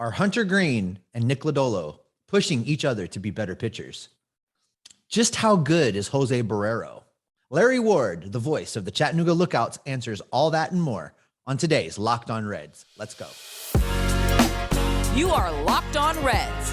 Are Hunter Greene and Nick Lodolo pushing each other to be better pitchers? Just how good is Jose Barrero? Larry Ward, the voice of the Chattanooga Lookouts, answers all that and more on today's Locked On Reds. Let's go. You are Locked On Reds,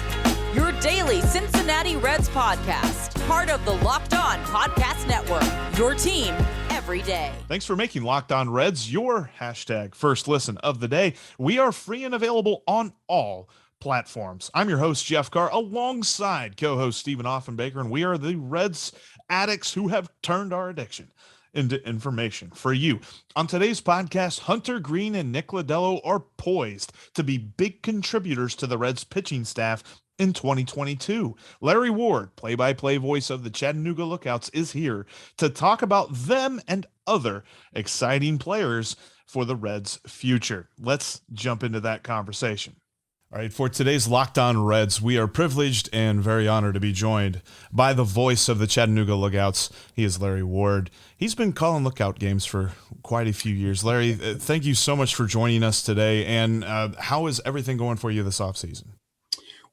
your daily Cincinnati Reds podcast, part of the Locked On Podcast Network, your team every day. Thanks for making Locked On Reds your hashtag first listen of the day. We are free and available on all platforms. I'm your host, Jeff Carr, alongside co-host Stephen Offenbaker, and we are the Reds addicts who have turned our addiction into information for you. On today's podcast, Hunter Greene and Nick Lodolo are poised to be big contributors to the Reds pitching staff in 2022. Larry Ward, play-by-play voice of the Chattanooga Lookouts, is here to talk about them and other exciting players for the Reds' future. Let's jump into that conversation. All right, for today's Locked On Reds, we are privileged and very honored to be joined by the voice of the Chattanooga Lookouts. He is Larry Ward. He's been calling lookout games for quite a few years. Larry, thank you so much for joining us today. And how is everything going for you this offseason?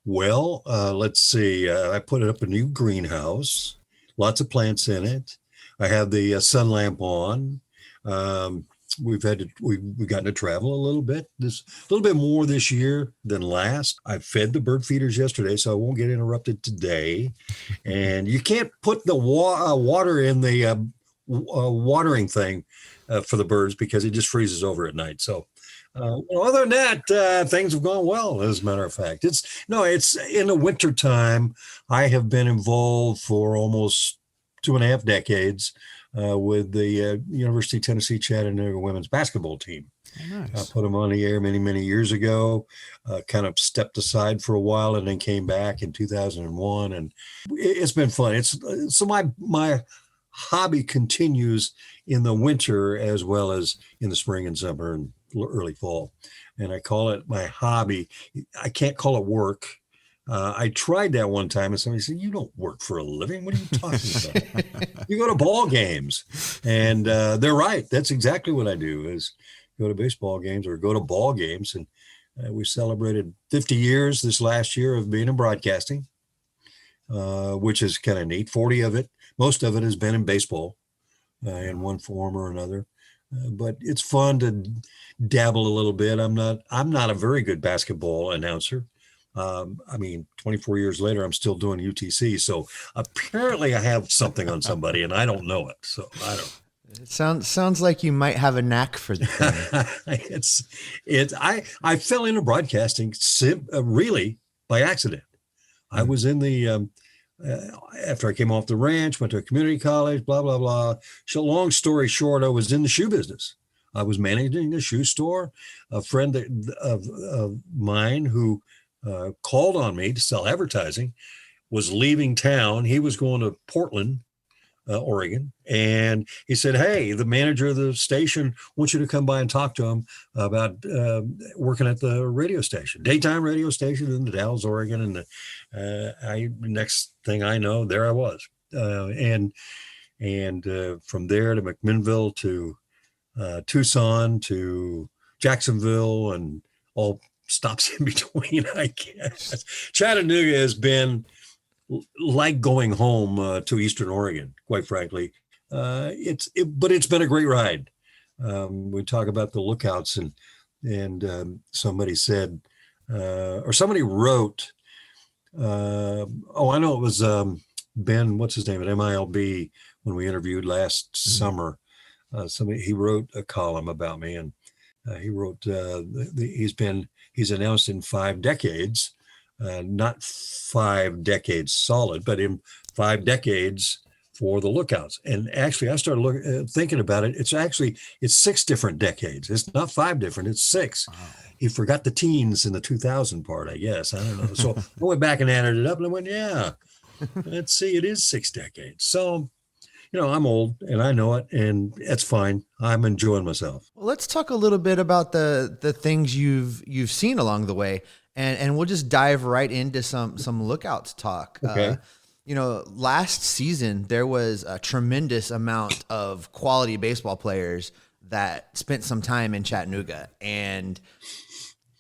Well, let's see. I put up a new greenhouse, lots of plants in it. I have the sun lamp on. We've gotten to travel a little bit, a little bit more this year than last. I fed the bird feeders yesterday, so I won't get interrupted today. And you can't put the water in the watering thing for the birds because it just freezes over at night. So other than that, things have gone well, as a matter of fact. It's in the winter time. I have been involved for almost 2.5 decades with the University of Tennessee Chattanooga women's basketball team. Oh, nice. I put them on the air many, many years ago, kind of stepped aside for a while and then came back in 2001. And it's been fun. So my hobby continues in the winter as well as in the spring and summer and early fall. And I call it my hobby. I can't call it work. I tried that one time and somebody said, "You don't work for a living. What are you talking about? You go to ball games." And they're right. That's exactly what I do, is go to baseball games or go to ball games. And we celebrated 50 years this last year of being in broadcasting, which is kind of neat. 40 of it, most of it has been in baseball in one form or another. But it's fun to dabble a little bit. I'm not a very good basketball announcer. 24 years later, I'm still doing UTC. So apparently I have something on somebody and I don't know it. So I don't. It sounds like you might have a knack for the thing. I fell into broadcasting really by accident. I was in the, after I came off the ranch, went to a community college, blah, blah, blah. So long story short, I was in the shoe business. I was managing a shoe store. A friend of mine who called on me to sell advertising was leaving town. He was going to Portland, Oregon. And he said, "Hey, the manager of the station wants you to come by and talk to him about working at the radio station, daytime radio station in Dallas, Oregon." And next thing I know, there I was. And from there to McMinnville to Tucson to Jacksonville and all stops in between, I guess. Chattanooga has been like going home to Eastern Oregon, quite frankly. But it's been a great ride. We talk about the Lookouts and somebody said, or somebody wrote, I know it was Ben, what's his name at MILB when we interviewed last summer. He wrote a column about me, and he wrote he's announced in 5 decades, not 5 decades solid, but in 5 decades for the Lookouts. And actually, I started thinking about it. It's 6 different decades. It's not 5 different. It's 6. Wow. He forgot the teens in the 2000 part, I guess. I don't know. So I went back and added it up, and I went, yeah, let's see, it is 6 decades. So, I'm old and I know it, and it's fine. I'm enjoying myself. Well, let's talk a little bit about the things you've seen along the way, and we'll just dive right into some Lookouts talk. Okay. Last season there was a tremendous amount of quality baseball players that spent some time in Chattanooga, and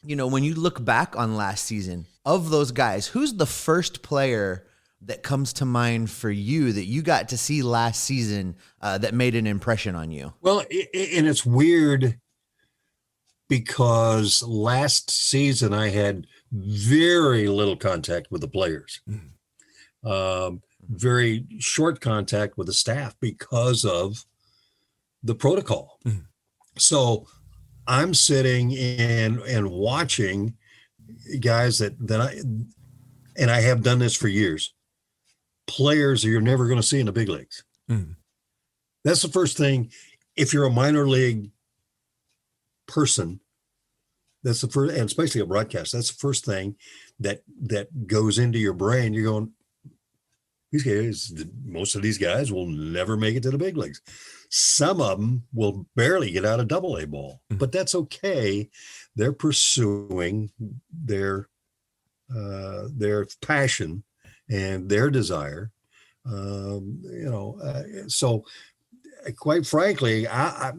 when you look back on last season, of those guys, who's the first player that comes to mind for you that you got to see last season that made an impression on you? Well, and it's weird because last season I had very little contact with the players, very short contact with the staff because of the protocol. So I'm sitting and watching guys that I have done this for years, players that you're never going to see in the big leagues. That's the first thing. If you're a minor league person, that's the first, and especially a broadcast, that's the first thing that goes into your brain. You're going, these guys, most of these guys will never make it to the big leagues. Some of them will barely get out of AA ball, but that's okay. They're pursuing their passion and their desire. So quite frankly, I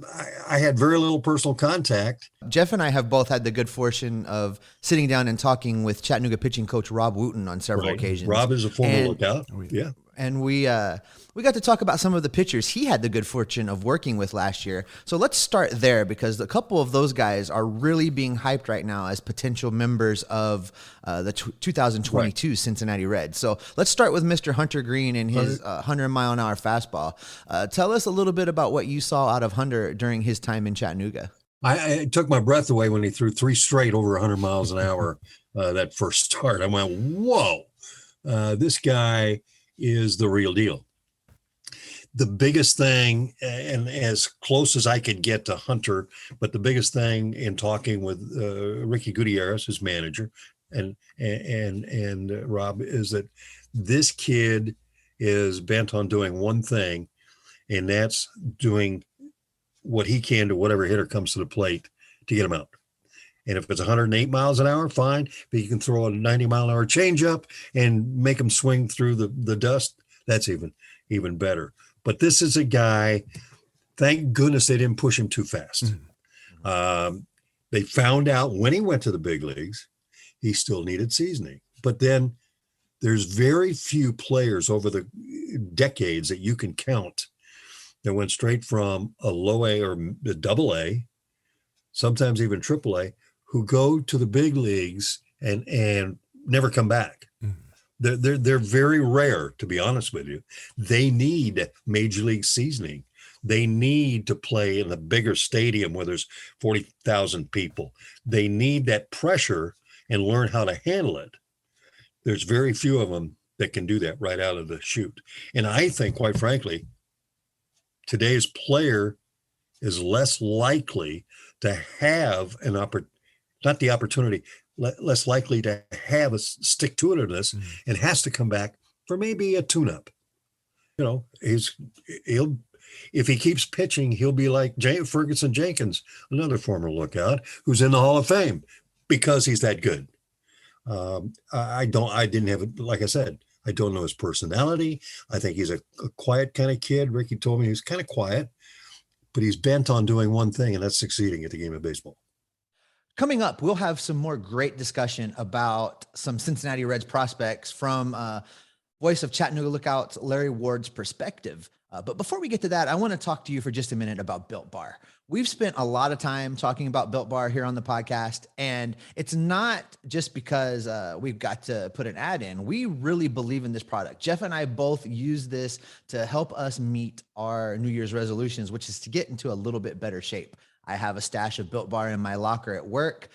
had very little personal contact. Jeff and I have both had the good fortune of sitting down and talking with Chattanooga pitching coach Rob Wooten on several occasions. Rob is a former lookout. Yeah. And we got to talk about some of the pitchers he had the good fortune of working with last year. So let's start there, because a couple of those guys are really being hyped right now as potential members of the 2022 Cincinnati Reds. So let's start with Mr. Hunter Greene and his 100-mile-an-hour fastball. Tell us a little bit about what you saw out of Hunter during his time in Chattanooga. I took my breath away when he threw 3 straight over 100 miles an hour that first start. I went, whoa, this guy is the real deal. The biggest thing, and as close as I could get to Hunter, but the biggest thing in talking with Ricky Gutierrez, his manager, and Rob, is that this kid is bent on doing one thing, and that's doing what he can to whatever hitter comes to the plate to get him out. And if it's 108 miles an hour, fine. But you can throw a 90-mile-an-hour changeup and make him swing through the dust. That's even better. But this is a guy, thank goodness they didn't push him too fast. They found out when he went to the big leagues, he still needed seasoning. But then there's very few players over the decades that you can count that went straight from a low A or a double A, sometimes even triple A, who go to the big leagues and never come back. They're very rare, to be honest with you. They need major league seasoning. They need to play in a bigger stadium where there's 40,000 people. They need that pressure and learn how to handle it. There's very few of them that can do that right out of the chute. And I think, quite frankly, today's player is less likely to have an opportunity, less likely to have a stick-to-itiveness, and has to come back for maybe a tune-up. If he keeps pitching, he'll be like Ferguson Jenkins, another former lookout who's in the Hall of Fame because he's that good. I didn't have it. Like I said, I don't know his personality. I think he's a quiet kind of kid. Ricky told me he's kind of quiet, but he's bent on doing one thing, and that's succeeding at the game of baseball. Coming up, we'll have some more great discussion about some Cincinnati Reds prospects from voice of Chattanooga Lookouts, Larry Ward's perspective. But before we get to that, I want to talk to you for just a minute about Built Bar. We've spent a lot of time talking about Built Bar here on the podcast, and it's not just because we've got to put an ad in. We really believe in this product. Jeff and I both use this to help us meet our New Year's resolutions, which is to get into a little bit better shape. I have a stash of Built Bar in my locker at work.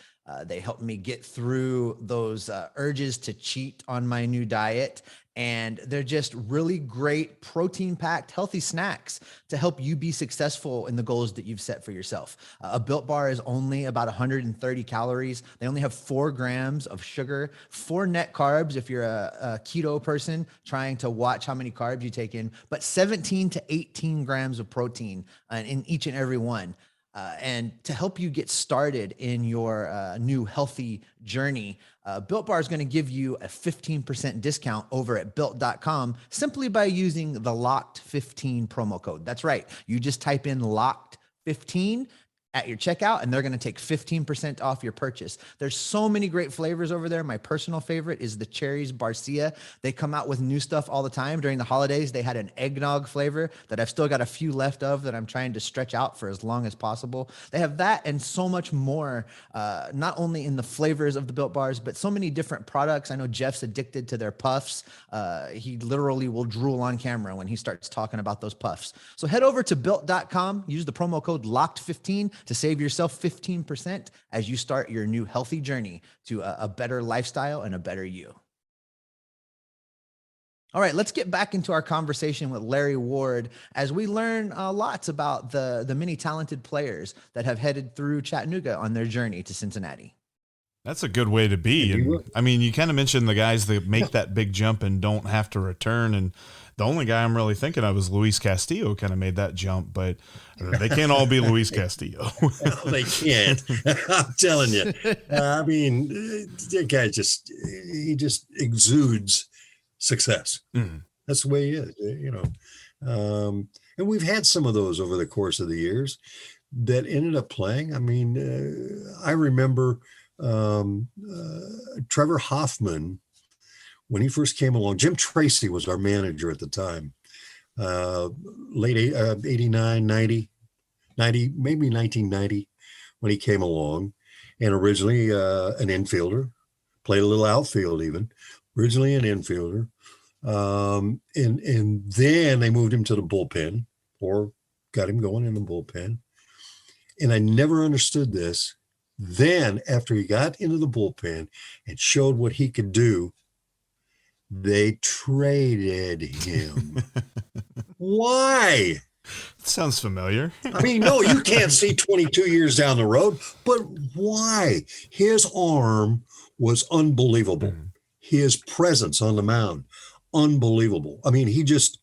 They help me get through those urges to cheat on my new diet. And they're just really great protein-packed, healthy snacks to help you be successful in the goals that you've set for yourself. A Built Bar is only about 130 calories. They only have 4 grams of sugar, 4 net carbs if you're a keto person trying to watch how many carbs you take in, but 17 to 18 grams of protein in each and every one. And to help you get started in your new healthy journey, Built Bar is going to give you a 15% discount over at built.com simply by using the Locked15 promo code. That's right. You just type in Locked15 at your checkout, and they're going to take 15% off your purchase. There's so many great flavors over there. My personal favorite is the cherries Barcia. They come out with new stuff all the time. During the holidays, they had an eggnog flavor that I've still got a few left of that I'm trying to stretch out for as long as possible. They have that and so much more, not only in the flavors of the Built Bars, but so many different products. I know Jeff's addicted to their puffs. He literally will drool on camera when he starts talking about those puffs. So head over to built.com, use the promo code LOCKED15 to save yourself 15% as you start your new healthy journey to a better lifestyle and a better you. All right, let's get back into our conversation with Larry Ward as we learn lots about the many talented players that have headed through Chattanooga on their journey to Cincinnati. That's a good way to be. And I mean, you kind of mentioned the guys that make that big jump and don't have to return. And the only guy I'm really thinking of is Luis Castillo, kind of made that jump, but they can't all be Luis Castillo. No, they can't. I'm telling you. I mean, that guy just exudes success. Mm-hmm. That's the way he is, you know. And we've had some of those over the course of the years that ended up playing. I mean, I remember Trevor Hoffman, when he first came along. Jim Tracy was our manager at the time, late 89, 90, maybe 1990 when he came along. And originally an infielder, played a little outfield even, originally an infielder. And then they moved him to the bullpen, or got him going in the bullpen. And I never understood this. Then after he got into the bullpen and showed what he could do, they traded him. Why? Sounds familiar. I mean, no, you can't see 22 years down the road, but why? His arm was unbelievable. Mm-hmm. His presence on the mound, unbelievable. I mean, he just,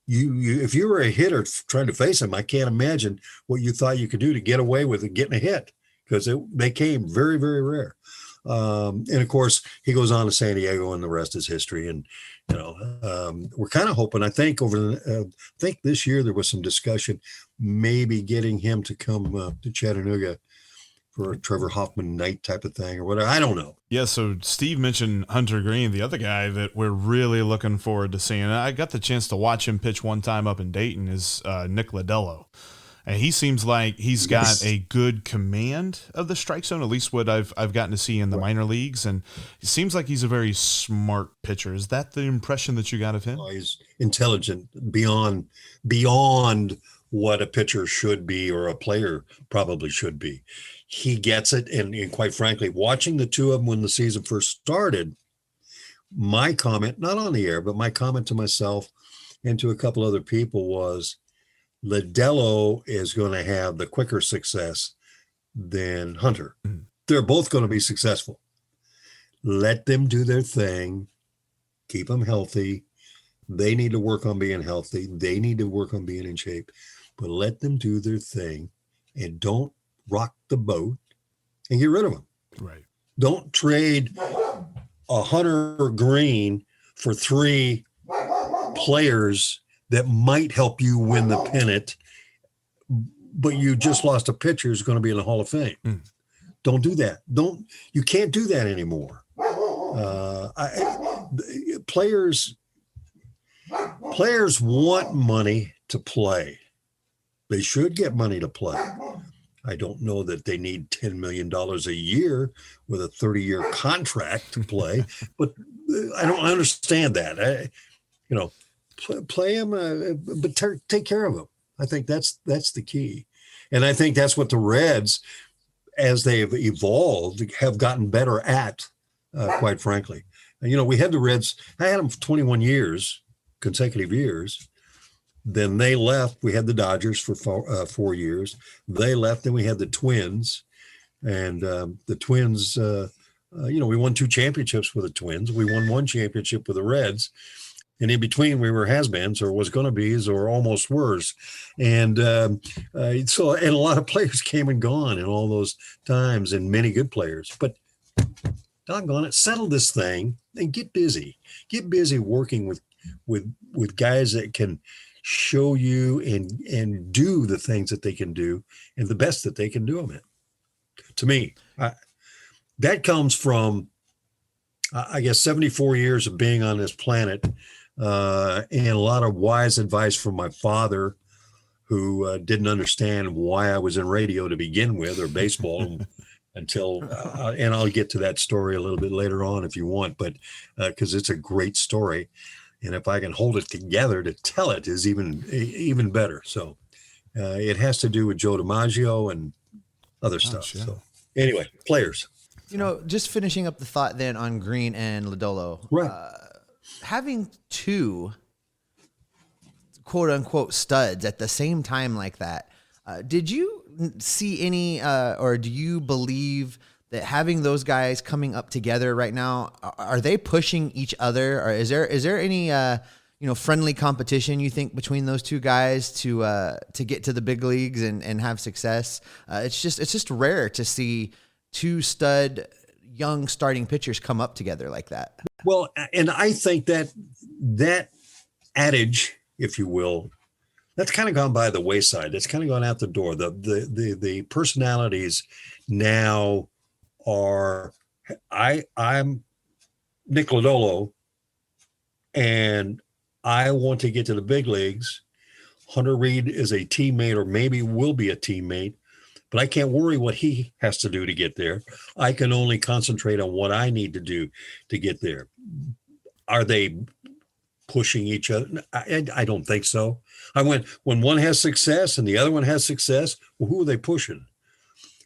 you if you were a hitter trying to face him, I can't imagine what you thought you could do to get away with it, getting a hit, because they came very, very rare. And of course, he goes on to San Diego, and the rest is history. And you know, we're kind of hoping. I think I think this year there was some discussion, maybe getting him to come to Chattanooga for a Trevor Hoffman night type of thing or whatever. I don't know. Yeah. So Steve mentioned Hunter Greene, the other guy that we're really looking forward to seeing. I got the chance to watch him pitch one time up in Dayton. Is Nick Lodolo. And he seems like he's got a good command of the strike zone, at least what I've gotten to see in the minor leagues. And it seems like he's a very smart pitcher. Is that the impression that you got of him? Oh, he's intelligent beyond what a pitcher should be, or a player probably should be. He gets it. And quite frankly, watching the two of them when the season first started, my comment, not on the air, but my comment to myself and to a couple other people was, Lodello is going to have the quicker success than Hunter. Mm-hmm. They're both going to be successful. Let them do their thing. Keep them healthy. They need to work on being healthy. They need to work on being in shape. But let them do their thing, and don't rock the boat and get rid of them. Right. Don't trade a Hunter Greene for 3 players that might help you win the pennant, but you just lost a pitcher who's going to be in the Hall of Fame. Mm. Don't do that. You can't do that anymore. Players want money to play. They should get money to play. I don't know that they need $10 million a year with a 30-year contract to play, but I don't understand that. Play him, but take care of him. I think that's the key. And I think that's what the Reds, as they have evolved, have gotten better at, quite frankly. And, we had the Reds, I had them for 21 years, consecutive years. Then they left. We had the Dodgers for 4 years. They left. Then we had the Twins. And the Twins, we won 2 championships with the Twins. We won 1 championship with the Reds. And in between, we were has-beens, or was going to be, or almost were. And so a lot of players came and gone in all those times, and many good players. But doggone it, settle this thing and get busy. Get busy working with guys that can show you and do the things that they can do and the best that they can do them in. To me, that comes from, I guess, 74 years of being on this planet, and a lot of wise advice from my father, who didn't understand why I was in radio to begin with, or baseball, until, and I'll get to that story a little bit later on if you want, but because it's a great story. And if I can hold it together to tell it is even better. So it has to do with Joe DiMaggio and other stuff. Yeah. So anyway, players. Just finishing up the thought then on Greene and Lodello. Right. Having two quote unquote studs at the same time like that, did you see any, or do you believe that having those guys coming up together right now, are they pushing each other, or is there any friendly competition you think between those two guys to get to the big leagues and have success? It's just rare to see two stud young starting pitchers come up together like that. Well, and I think that adage, if you will, that's kind of gone by the wayside. It's kind of gone out the door. The personalities now are, I'm Nick Lodolo, and I want to get to the big leagues. Hunter Reed is a teammate, or maybe will be a teammate, but I can't worry what he has to do to get there. I can only concentrate on what I need to do to get there. Are they pushing each other? I don't think so. When one has success and the other one has success, well, who are they pushing?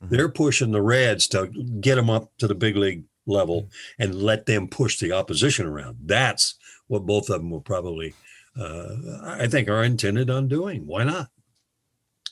They're pushing the Reds to get them up to the big league level and let them push the opposition around. That's what both of them will probably, I think, are intended on doing. Why not?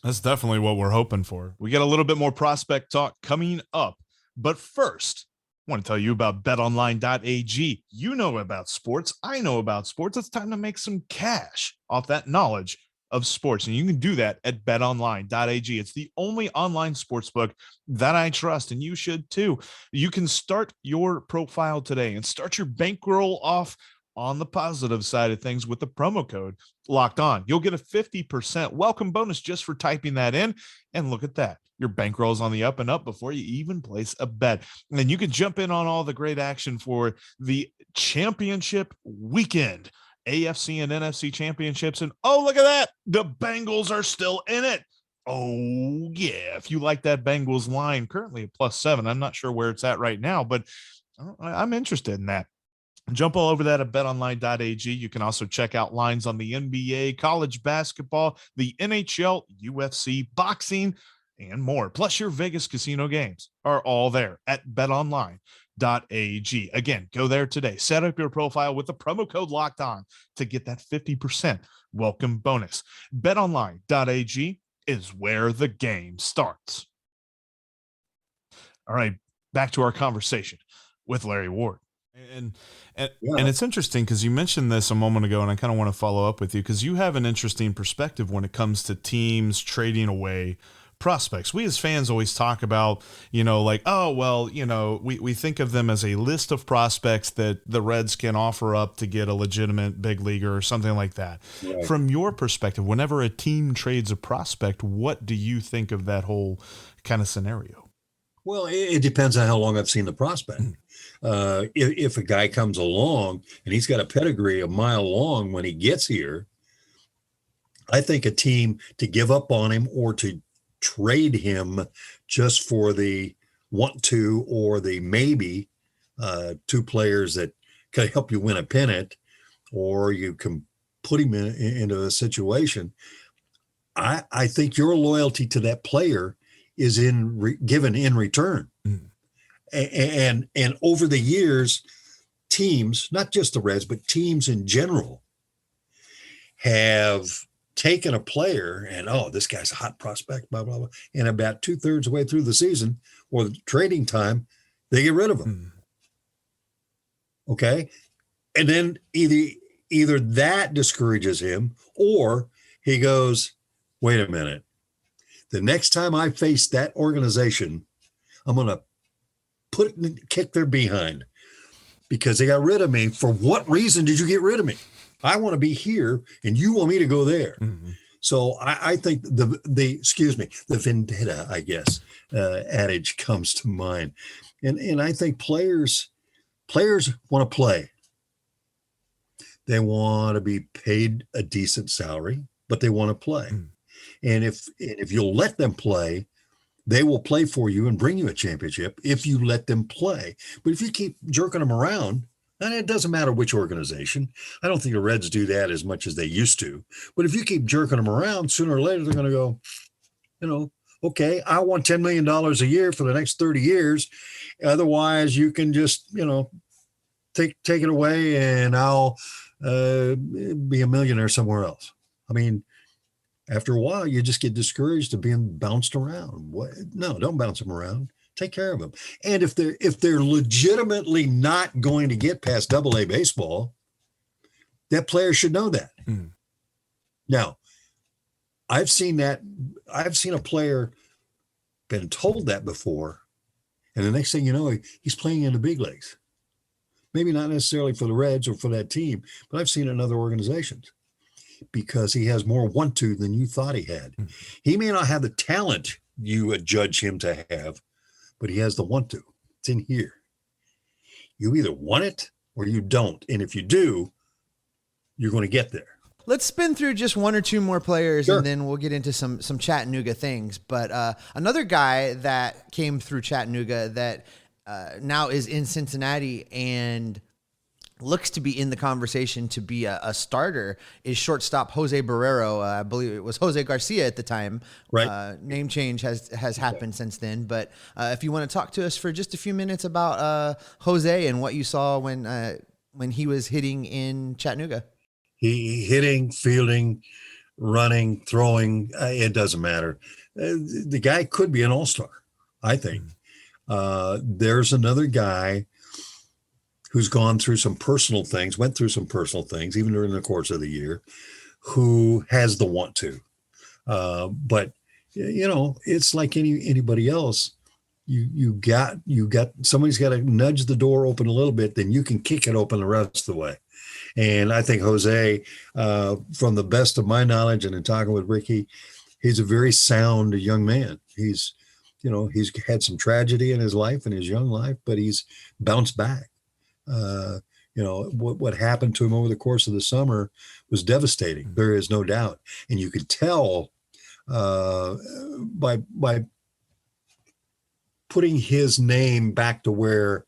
That's definitely what we're hoping for. We got a little bit more prospect talk coming up. But first, I want to tell you about betonline.ag. You know about sports. I know about sports. It's time to make some cash off that knowledge of sports. And you can do that at betonline.ag. It's the only online sportsbook that I trust, and you should too. You can start your profile today and start your bankroll off on the positive side of things with the promo code Locked On. You'll get a 50% welcome bonus just for typing that in. And look at that. Your bankroll's on the up and up before you even place a bet. And then you can jump in on all the great action for the championship weekend. AFC and NFC championships. And oh, look at that. The Bengals are still in it. Oh, yeah. If you like that Bengals line, currently at +7, I'm not sure where it's at right now, but I'm interested in that. Jump all over that at betonline.ag. You can also check out lines on the NBA, college basketball, the NHL, UFC, boxing, and more. Plus, your Vegas casino games are all there at betonline.ag. Again, go there today. Set up your profile with the promo code Locked On to get that 50% welcome bonus. betonline.ag is where the game starts. All right, back to our conversation with Larry Ward. And it's interesting because you mentioned this a moment ago, and I kind of want to follow up with you because you have an interesting perspective when it comes to teams trading away prospects. We as fans always talk about, like, oh, well, we think of them as a list of prospects that the Reds can offer up to get a legitimate big leaguer or something like that. Right. From your perspective, whenever a team trades a prospect, what do you think of that whole kind of scenario? Well, it depends on how long I've seen the prospect. If a guy comes along and he's got a pedigree a mile long when he gets here, I think a team to give up on him or to trade him just for the want to or the maybe, two players that can help you win a pennant, or you can put him into a situation. I think your loyalty to that player is given in return. And over the years, teams, not just the Reds, but teams in general, have taken a player and, oh, this guy's a hot prospect, blah, blah, blah. And about 2/3 of the way through the season or the trading time, they get rid of him. Okay. And then either that discourages him or he goes, wait a minute. The next time I face that organization, I'm going to kick their behind because they got rid of me. For what reason did you get rid of me? I want to be here and you want me to go there. Mm-hmm. So I think the vendetta, I guess, adage comes to mind. And I think players want to play. They want to be paid a decent salary, but they want to play. Mm. And if you'll let them play, they will play for you and bring you a championship if you let them play. But if you keep jerking them around, and it doesn't matter which organization. I don't think the Reds do that as much as they used to. But if you keep jerking them around, sooner or later they're going to go, okay, I want $10 million a year for the next 30 years. Otherwise, you can just, take it away and I'll be a millionaire somewhere else. I mean, after a while, you just get discouraged of being bounced around. No, don't bounce them around. Take care of them. And if they're legitimately not going to get past AA baseball, that player should know that. Mm. Now, I've seen a player been told that before, and the next thing you know, he's playing in the big leagues. Maybe not necessarily for the Reds or for that team, but I've seen it in other organizations because he has more want-to than you thought he had. Mm. He may not have the talent you would judge him to have, but he has the want-to. It's in here. You either want it or you don't. And if you do, you're going to get there. Let's spin through just one or two more players, sure, and then we'll get into some Chattanooga things. But another guy that came through Chattanooga that now is in Cincinnati and looks to be in the conversation to be a starter is shortstop Jose Barrero. I believe it was Jose Garcia at the time. Right. Name change has happened since then. But if you want to talk to us for just a few minutes about Jose and what you saw when he was hitting in Chattanooga. He hitting, fielding, running, throwing. It doesn't matter. The guy could be an all-star, I think. There's another guy who's went through some personal things, even during the course of the year, who has the want to. But, it's like anybody else. You got somebody's got to nudge the door open a little bit, then you can kick it open the rest of the way. And I think Jose, from the best of my knowledge and in talking with Ricky, he's a very sound young man. He's had some tragedy in his life, in his young life, but he's bounced back. What happened to him over the course of the summer was devastating. There is no doubt. And you could tell by putting his name back to where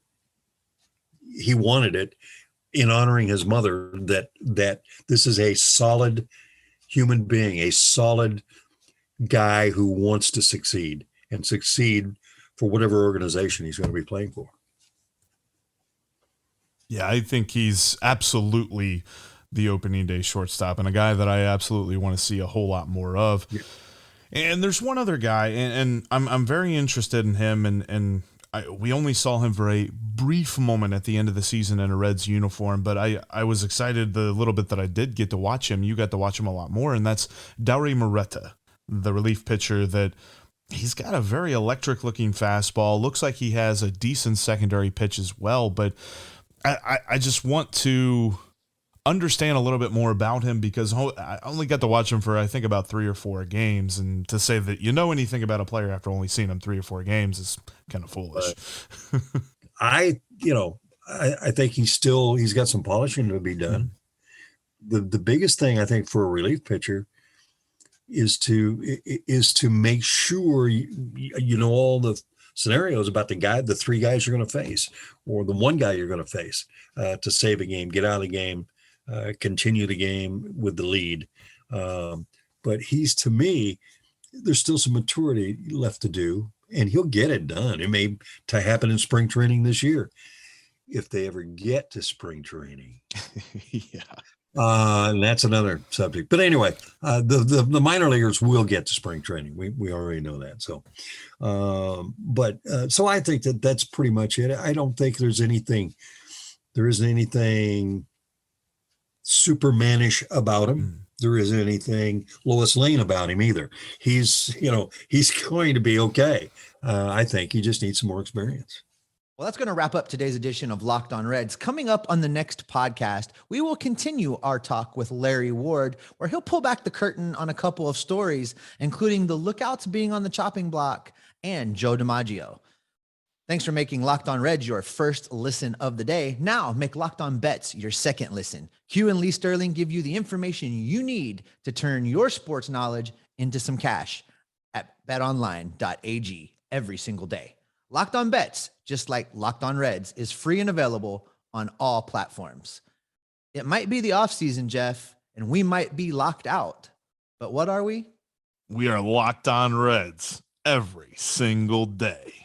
he wanted it, in honoring his mother, that this is a solid human being, a solid guy who wants to succeed for whatever organization he's going to be playing for. Yeah, I think he's absolutely the opening day shortstop and a guy that I absolutely want to see a whole lot more of. Yeah. And there's one other guy, and I'm very interested in him, and we only saw him for a brief moment at the end of the season in a Reds uniform, but I was excited the little bit that I did get to watch him. You got to watch him a lot more, and that's Dauri Moreta, the relief pitcher that he's got a very electric-looking fastball. Looks like he has a decent secondary pitch as well, but I just want to understand a little bit more about him because I only got to watch him for, I think, about 3 or 4 games. And to say that you know anything about a player after only seeing him 3 or 4 games is kind of foolish. I think he's got some polishing to be done. Mm-hmm. The biggest thing I think for a relief pitcher is to make sure you know all the scenarios about the 3 guys you're going to face, or the 1 guy you're going to face, to save a game, get out of the game, continue the game with the lead. But to me, there's still some maturity left to do, and he'll get it done. It may happen in spring training this year, if they ever get to spring training. Yeah. And that's another subject. But anyway, the minor leaguers will get to spring training. We already know that. So, so I think that's pretty much it. I don't think there isn't anything Supermanish about him. There isn't anything Lois Lane about him either. He's going to be okay. I think he just needs some more experience. Well, that's going to wrap up today's edition of Locked On Reds. Coming up on the next podcast, we will continue our talk with Larry Ward, where he'll pull back the curtain on a couple of stories, including the Lookouts being on the chopping block and Joe DiMaggio. Thanks for making Locked On Reds your first listen of the day. Now make Locked On Bets your second listen. Hugh and Lee Sterling give you the information you need to turn your sports knowledge into some cash at betonline.ag every single day. Locked On Bets, just like Locked On Reds, is free and available on all platforms. It might be the offseason, Jeff, and we might be locked out. But what are we? We are Locked On Reds every single day.